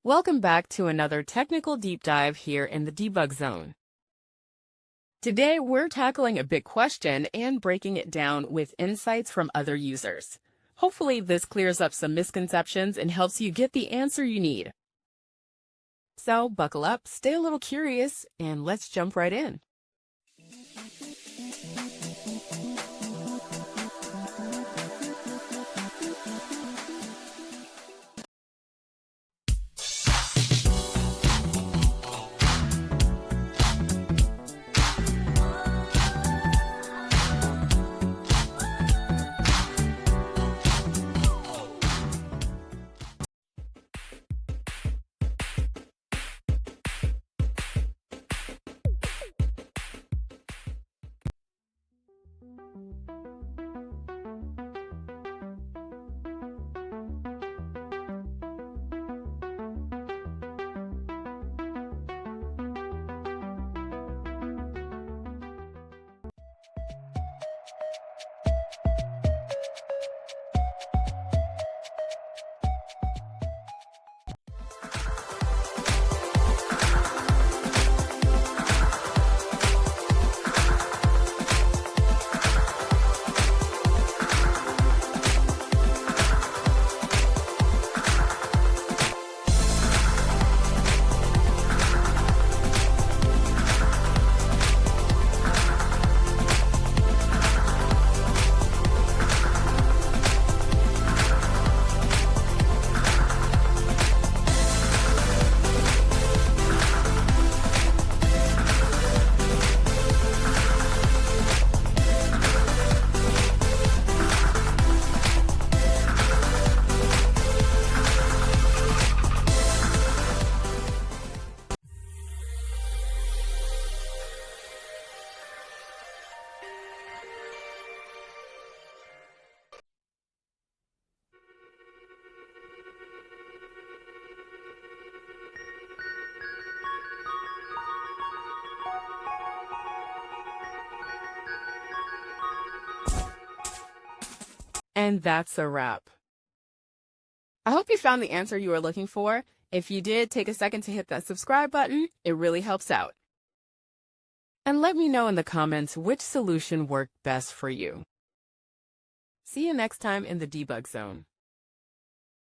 Welcome back to another technical deep dive here in the debug zone. Today, we're tackling a big question and breaking it down with insights from other users. Hopefully, this clears up some misconceptions and helps you get the answer you need. So, buckle up, stay a little curious, and let's jump right in. And that's a wrap. I hope you found the answer you were looking for. If you did, take a second to hit that subscribe button. It really helps out. And let me know in the comments which solution worked best for you. See you next time in the debug zone.